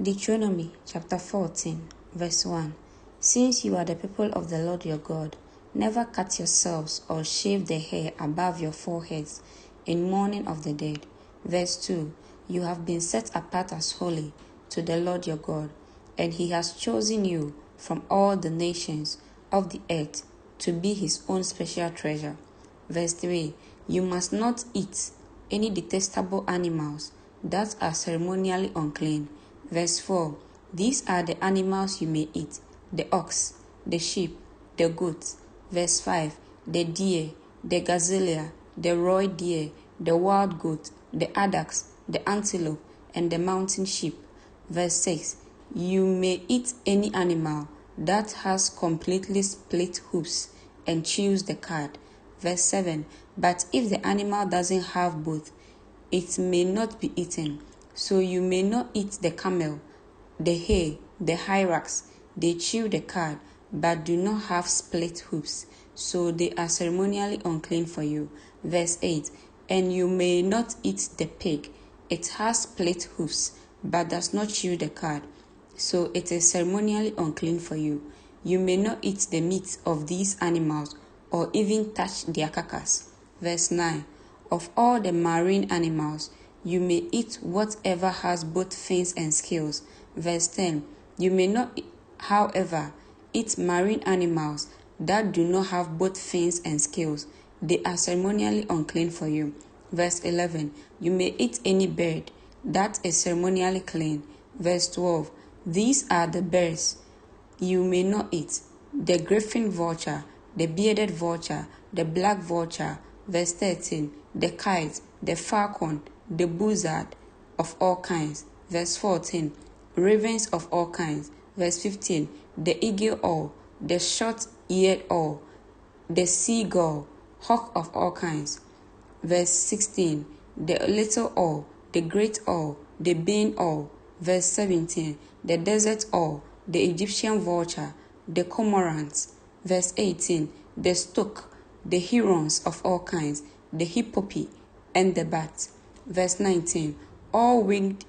Deuteronomy chapter 14, verse 1. Since you are the people of the Lord your God, never cut yourselves or shave the hair above your foreheads in mourning of the dead. Verse 2. You have been set apart as holy to the Lord your God, and he has chosen you from all the nations of the earth to be his own special treasure. Verse 3. You must not eat any detestable animals that are ceremonially unclean. Verse 4. These are the animals you may eat: the ox, the sheep, the goat. Verse 5. The deer, the gazelle, the roe deer, the wild goat, the addax, the antelope, and the mountain sheep. Verse 6. You may eat any animal that has completely split hoofs and chews the cud. Verse 7. But if the animal doesn't have both, it may not be eaten. So you may not eat the camel, the hare, the hyrax. They chew the cud, but do not have split hoofs, so they are ceremonially unclean for you. Verse 8. And you may not eat the pig. It has split hoofs, but does not chew the cud, so it is ceremonially unclean for you. You may not eat the meat of these animals, or even touch their carcass. Verse 9. Of all the marine animals, you may eat whatever has both fins and scales. Verse 10. You may not, however, eat marine animals that do not have both fins and scales. They are ceremonially unclean for you. Verse 11. You may eat any bird that is ceremonially clean. Verse 12. These are the birds you may not eat: the griffin vulture, the bearded vulture, the black vulture. Verse 13. The kite, the falcon, the buzzard of all kinds. Verse 14. Ravens of all kinds. Verse 15. The eagle owl, the short-eared owl, the seagull, hawk of all kinds. Verse 16. The little owl, the great owl, the bay owl. Verse 17. The desert owl, the Egyptian vulture, the cormorants. Verse 18. The stoat, the herons of all kinds, the hippopy, and the bat. Verse 19. All winged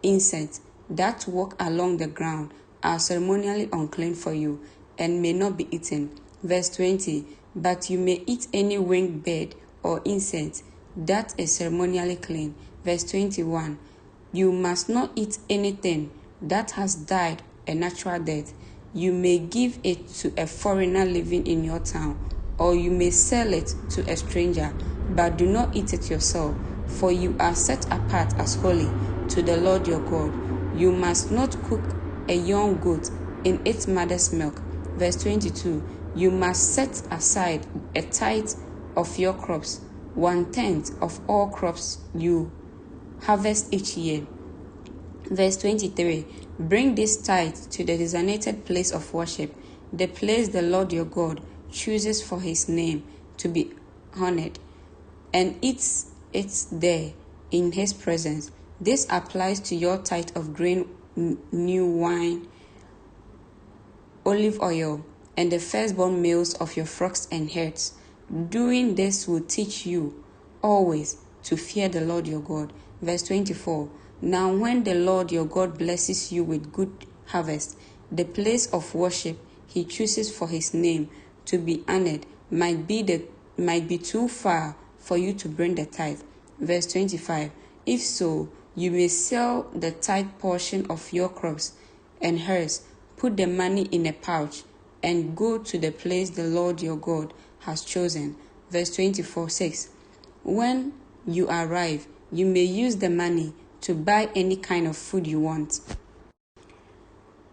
insects that walk along the ground are ceremonially unclean for you and may not be eaten. Verse 20. But you may eat any winged bird or insect that is ceremonially clean. Verse 21. You must not eat anything that has died a natural death. You may give it to a foreigner living in your town, or you may sell it to a stranger, but do not eat it yourself, for you are set apart as holy to the Lord your God. You must not cook a young goat in its mother's milk. Verse 22. You must set aside a tithe of your crops, 1/10 of all crops you harvest each year. Verse 23. Bring this tithe to the designated place of worship, the place the Lord your God chooses for his name to be honored, and eat it there in his presence. This applies to your tithe of grain, new wine, olive oil, and the firstborn males of your flocks and herds. Doing this will teach you always to fear the Lord your God. Verse 24. Now when the Lord your God blesses you with good harvest, the place of worship he chooses for his name to be honored might be too far for you to bring the tithe. Verse 25. If so, you may sell the tithe portion of your crops and herds, put the money in a pouch, and go to the place the Lord your God has chosen. Verse 24:6. When you arrive, you may use the money to buy any kind of food you want: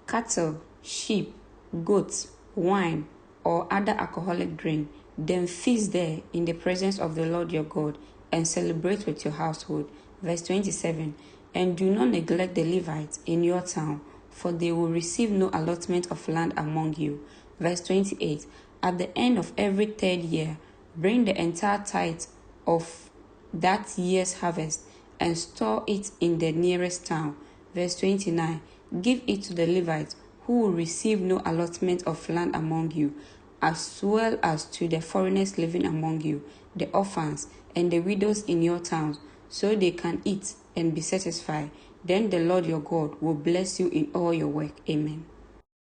cattle, sheep, goats, wine, or other alcoholic drink. Then feast there in the presence of the Lord your God and celebrate with your household. Verse 27. And do not neglect the Levites in your town, for they will receive no allotment of land among you. Verse 28. At the end of every third year, bring the entire tithe of that year's harvest and store it in the nearest town. Verse 29. Give it to the Levites, who will receive no allotment of land among you, as well as to the foreigners living among you, the orphans, and the widows in your towns, so they can eat and be satisfied. Then the Lord your God will bless you in all your work. Amen.